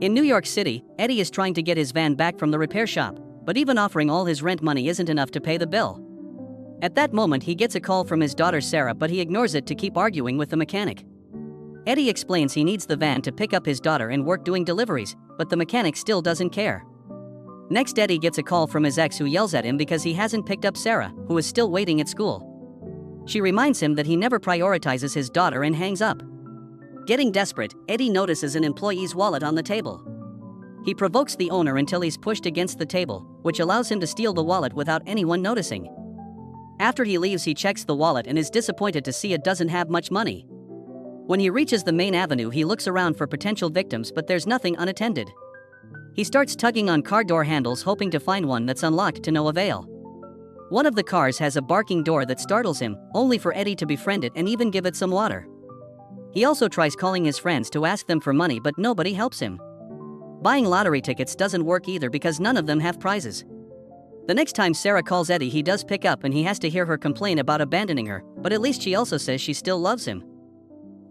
In New York City, Eddie is trying to get his van back from the repair shop, but even offering all his rent money isn't enough to pay the bill. At that moment, he gets a call from his daughter Sarah, but he ignores it to keep arguing with the mechanic. Eddie explains he needs the van to pick up his daughter and work doing deliveries, but the mechanic still doesn't care. Next, Eddie gets a call from his ex, who yells at him because he hasn't picked up Sarah, who is still waiting at school. She reminds him that he never prioritizes his daughter and hangs up. Getting desperate, Eddie notices an employee's wallet on the table. He provokes the owner until he's pushed against the table, which allows him to steal the wallet without anyone noticing. After he leaves, he checks the wallet and is disappointed to see it doesn't have much money. When he reaches the main avenue, he looks around for potential victims, but there's nothing unattended. He starts tugging on car door handles, hoping to find one that's unlocked, to no avail. One of the cars has a barking door that startles him, only for Eddie to befriend it and even give it some water. He also tries calling his friends to ask them for money, but nobody helps him. Buying lottery tickets doesn't work either because none of them have prizes. The next time Sarah calls Eddie, he does pick up and he has to hear her complain about abandoning her, but at least she also says she still loves him.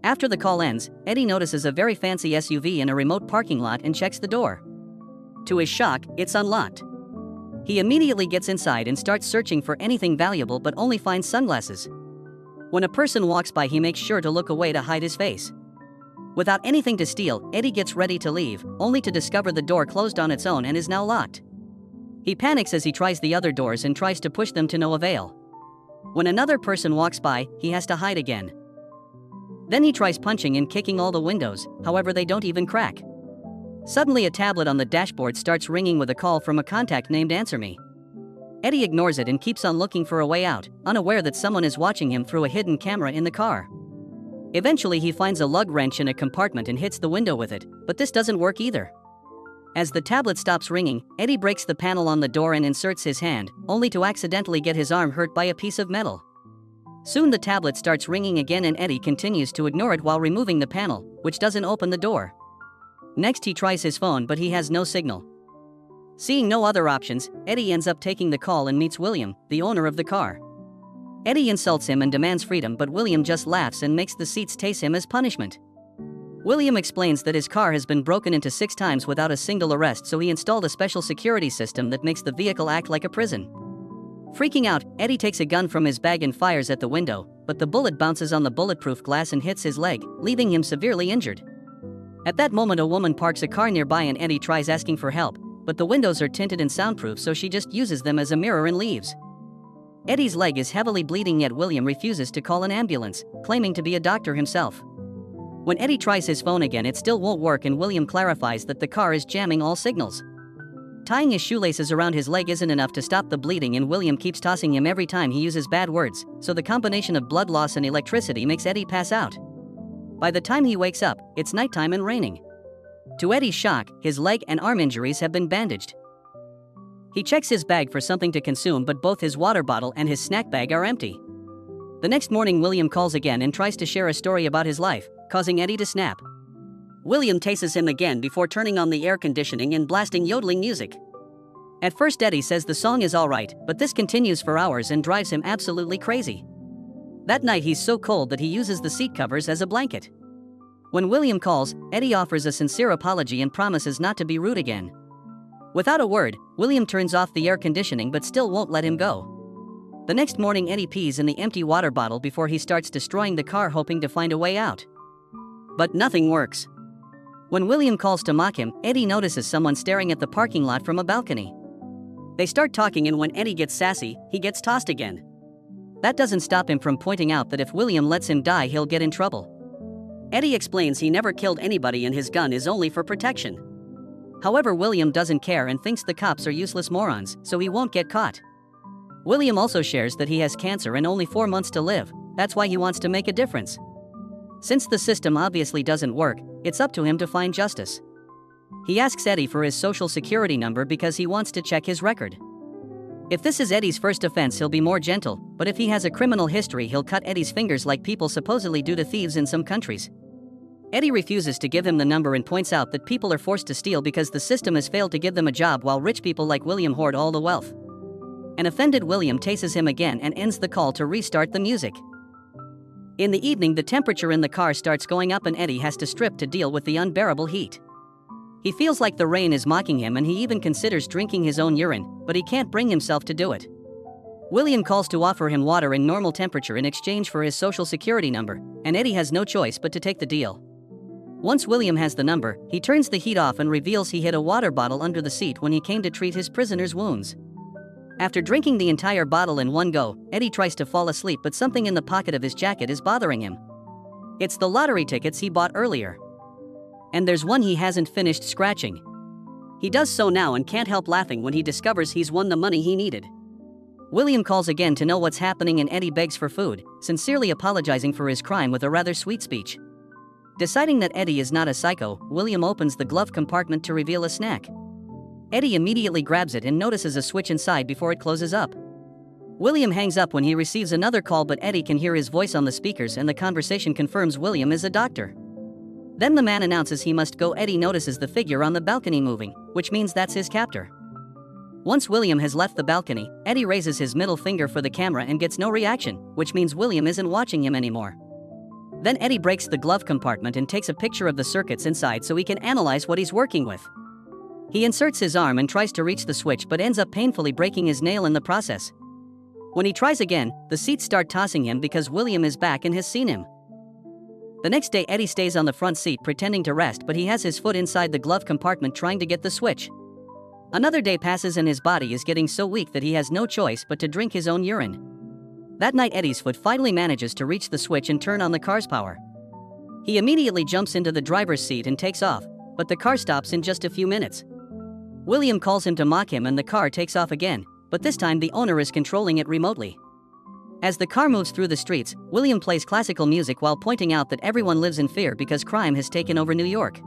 After the call ends, Eddie notices a very fancy SUV in a remote parking lot and checks the door. To his shock, it's unlocked. He immediately gets inside and starts searching for anything valuable, but only finds sunglasses. When a person walks by, he makes sure to look away to hide his face. Without anything to steal, Eddie gets ready to leave, only to discover the door closed on its own and is now locked. He panics as he tries the other doors and tries to push them to no avail. When another person walks by, he has to hide again. Then he tries punching and kicking all the windows, however they don't even crack. Suddenly, a tablet on the dashboard starts ringing with a call from a contact named Answer Me. Eddie ignores it and keeps on looking for a way out, unaware that someone is watching him through a hidden camera in the car. Eventually, he finds a lug wrench in a compartment and hits the window with it, but this doesn't work either. As the tablet stops ringing, Eddie breaks the panel on the door and inserts his hand, only to accidentally get his arm hurt by a piece of metal. Soon the tablet starts ringing again and Eddie continues to ignore it while removing the panel, which doesn't open the door. Next, he tries his phone, but he has no signal. Seeing no other options, Eddie ends up taking the call and meets William, the owner of the car. Eddie insults him and demands freedom, but William just laughs and makes the seats tase him as punishment. William explains that his car has been broken into 6 times without a single arrest, so he installed a special security system that makes the vehicle act like a prison. Freaking out, Eddie takes a gun from his bag and fires at the window, but the bullet bounces on the bulletproof glass and hits his leg, leaving him severely injured. At that moment, a woman parks a car nearby and Eddie tries asking for help, but the windows are tinted and soundproof, so she just uses them as a mirror and leaves. Eddie's leg is heavily bleeding, yet William refuses to call an ambulance, claiming to be a doctor himself. When Eddie tries his phone again, it still won't work and William clarifies that the car is jamming all signals. Tying his shoelaces around his leg isn't enough to stop the bleeding and William keeps tossing him every time he uses bad words, so the combination of blood loss and electricity makes Eddie pass out. By the time he wakes up, it's nighttime and raining. To Eddie's shock, his leg and arm injuries have been bandaged. He checks his bag for something to consume, but both his water bottle and his snack bag are empty. The next morning, William calls again and tries to share a story about his life, causing Eddie to snap. William tases him again before turning on the air conditioning and blasting yodeling music. At first, Eddie says the song is alright, but this continues for hours and drives him absolutely crazy. That night, he's so cold that he uses the seat covers as a blanket. When William calls, Eddie offers a sincere apology and promises not to be rude again. Without a word, William turns off the air conditioning but still won't let him go. The next morning, Eddie pees in the empty water bottle before he starts destroying the car, hoping to find a way out. But nothing works. When William calls to mock him, Eddie notices someone staring at the parking lot from a balcony. They start talking, and when Eddie gets sassy, he gets tossed again. That doesn't stop him from pointing out that if William lets him die, he'll get in trouble. Eddie explains he never killed anybody and his gun is only for protection. However, William doesn't care and thinks the cops are useless morons, so he won't get caught. William also shares that he has cancer and only 4 months to live. That's why he wants to make a difference. Since the system obviously doesn't work, it's up to him to find justice. He asks Eddie for his social security number because he wants to check his record. If this is Eddie's first offense, he'll be more gentle, but if he has a criminal history, he'll cut Eddie's fingers like people supposedly do to thieves in some countries. Eddie refuses to give him the number and points out that people are forced to steal because the system has failed to give them a job, while rich people like William hoard all the wealth. An offended William tases him again and ends the call to restart the music. In the evening, the temperature in the car starts going up and Eddie has to strip to deal with the unbearable heat. He feels like the rain is mocking him and he even considers drinking his own urine, but he can't bring himself to do it. William calls to offer him water in normal temperature in exchange for his social security number, and Eddie has no choice but to take the deal. Once William has the number, he turns the heat off and reveals he hid a water bottle under the seat when he came to treat his prisoner's wounds. After drinking the entire bottle in one go, Eddie tries to fall asleep, but something in the pocket of his jacket is bothering him. It's the lottery tickets he bought earlier. And there's one he hasn't finished scratching. He does so now and can't help laughing when he discovers he's won the money he needed. William calls again to know what's happening and Eddie begs for food, sincerely apologizing for his crime with a rather sweet speech. Deciding that Eddie is not a psycho, William opens the glove compartment to reveal a snack. Eddie immediately grabs it and notices a switch inside before it closes up. William hangs up when he receives another call, but Eddie can hear his voice on the speakers and the conversation confirms William is a doctor. Then the man announces he must go. Eddie notices the figure on the balcony moving, which means that's his captor. Once William has left the balcony, Eddie raises his middle finger for the camera and gets no reaction, which means William isn't watching him anymore. Then Eddie breaks the glove compartment and takes a picture of the circuits inside so he can analyze what he's working with. He inserts his arm and tries to reach the switch but ends up painfully breaking his nail in the process. When he tries again, the seats start tossing him because William is back and has seen him. The next day, Eddie stays on the front seat pretending to rest, but he has his foot inside the glove compartment trying to get the switch. Another day passes and his body is getting so weak that he has no choice but to drink his own urine. That night, Eddie's foot finally manages to reach the switch and turn on the car's power. He immediately jumps into the driver's seat and takes off, but the car stops in just a few minutes. William calls him to mock him and the car takes off again, but this time the owner is controlling it remotely. As the car moves through the streets, William plays classical music while pointing out that everyone lives in fear because crime has taken over New York.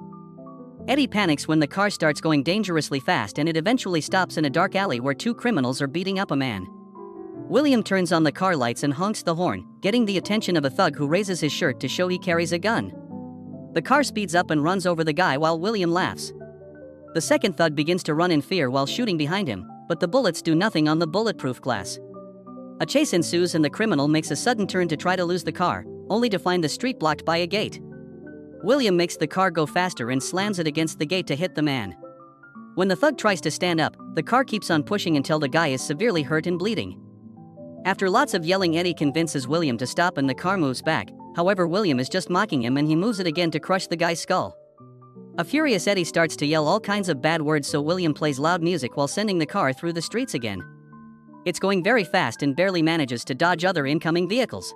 Eddie panics when the car starts going dangerously fast and it eventually stops in a dark alley where two criminals are beating up a man. William turns on the car lights and honks the horn, getting the attention of a thug who raises his shirt to show he carries a gun. The car speeds up and runs over the guy while William laughs. The second thug begins to run in fear while shooting behind him, but the bullets do nothing on the bulletproof glass. A chase ensues and the criminal makes a sudden turn to try to lose the car, only to find the street blocked by a gate. William makes the car go faster and slams it against the gate to hit the man. When the thug tries to stand up, the car keeps on pushing until the guy is severely hurt and bleeding. After lots of yelling, Eddie convinces William to stop and the car moves back. However, William is just mocking him and he moves it again to crush the guy's skull. A furious Eddie starts to yell all kinds of bad words, so William plays loud music while sending the car through the streets again. It's going very fast and barely manages to dodge other incoming vehicles.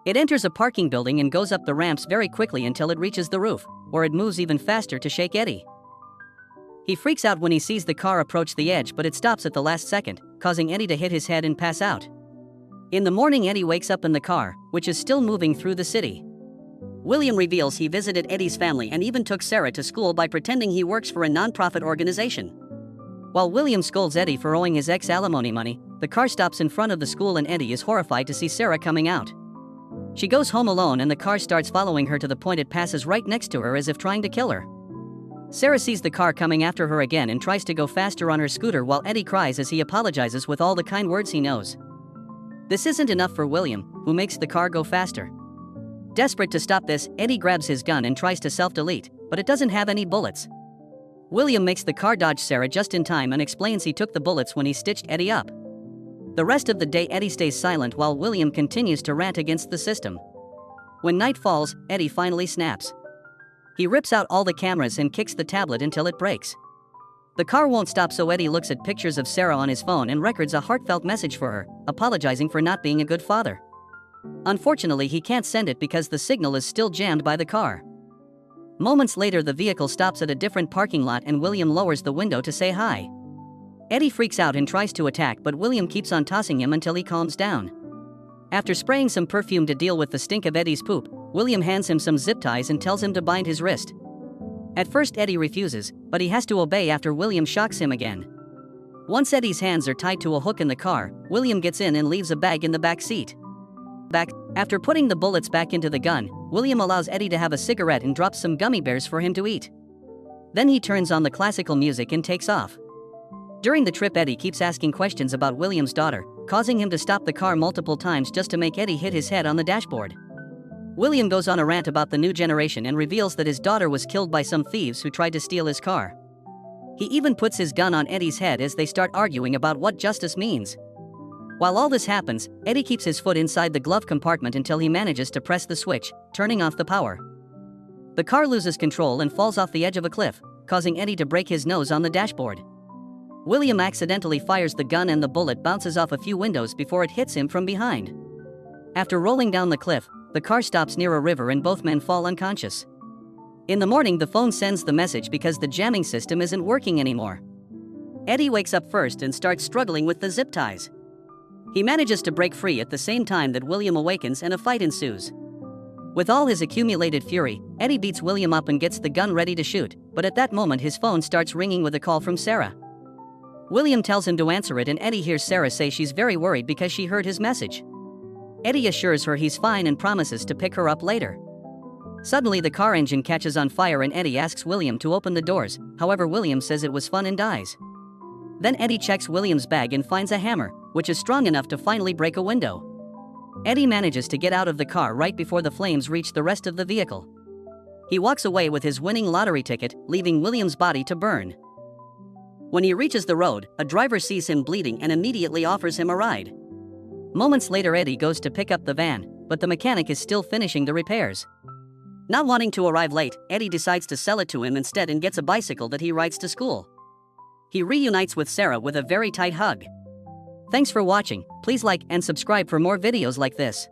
It enters a parking building and goes up the ramps very quickly until it reaches the roof, where it moves even faster to shake Eddie. He freaks out when he sees the car approach the edge, but it stops at the last second, causing Eddie to hit his head and pass out. In the morning, Eddie wakes up in the car, which is still moving through the city. William reveals he visited Eddie's family and even took Sarah to school by pretending he works for a non-profit organization. While William scolds Eddie for owing his ex alimony money, the car stops in front of the school and Eddie is horrified to see Sarah coming out. She goes home alone and the car starts following her to the point it passes right next to her as if trying to kill her. Sarah sees the car coming after her again and tries to go faster on her scooter while Eddie cries as he apologizes with all the kind words he knows. This isn't enough for William, who makes the car go faster. Desperate to stop this, Eddie grabs his gun and tries to self-delete, but it doesn't have any bullets. William makes the car dodge Sarah just in time and explains he took the bullets when he stitched Eddie up. The rest of the day, Eddie stays silent while William continues to rant against the system. When night falls, Eddie finally snaps. He rips out all the cameras and kicks the tablet until it breaks. The car won't stop, so Eddie looks at pictures of Sarah on his phone and records a heartfelt message for her, apologizing for not being a good father. Unfortunately, he can't send it because the signal is still jammed by the car. Moments later, the vehicle stops at a different parking lot and William lowers the window to say hi. Eddie freaks out and tries to attack, but William keeps on tossing him until he calms down. After spraying some perfume to deal with the stink of Eddie's poop, William hands him some zip ties and tells him to bind his wrist. At first, Eddie refuses, but he has to obey after William shocks him again. Once Eddie's hands are tied to a hook in the car, William gets in and leaves a bag in the back seat. After putting the bullets back into the gun, William allows Eddie to have a cigarette and drops some gummy bears for him to eat. Then he turns on the classical music and takes off. During the trip, Eddie keeps asking questions about William's daughter, causing him to stop the car multiple times just to make Eddie hit his head on the dashboard. William goes on a rant about the new generation and reveals that his daughter was killed by some thieves who tried to steal his car. He even puts his gun on Eddie's head as they start arguing about what justice means. While all this happens, Eddie keeps his foot inside the glove compartment until he manages to press the switch, turning off the power. The car loses control and falls off the edge of a cliff, causing Eddie to break his nose on the dashboard. William accidentally fires the gun and the bullet bounces off a few windows before it hits him from behind. After rolling down the cliff, the car stops near a river and both men fall unconscious. In the morning, the phone sends the message because the jamming system isn't working anymore. Eddie wakes up first and starts struggling with the zip ties. He manages to break free at the same time that William awakens and a fight ensues. With all his accumulated fury, Eddie beats William up and gets the gun ready to shoot, but at that moment his phone starts ringing with a call from Sarah. William tells him to answer it and Eddie hears Sarah say she's very worried because she heard his message. Eddie assures her he's fine and promises to pick her up later. Suddenly the car engine catches on fire and Eddie asks William to open the doors, however William says it was fun and dies. Then Eddie checks William's bag and finds a hammer, which is strong enough to finally break a window. Eddie manages to get out of the car right before the flames reach the rest of the vehicle. He walks away with his winning lottery ticket, leaving William's body to burn. When he reaches the road, a driver sees him bleeding and immediately offers him a ride. Moments later, Eddie goes to pick up the van, but the mechanic is still finishing the repairs. Not wanting to arrive late, Eddie decides to sell it to him instead and gets a bicycle that he rides to school. He reunites with Sarah with a very tight hug. Thanks for watching. Please like and subscribe for more videos like this.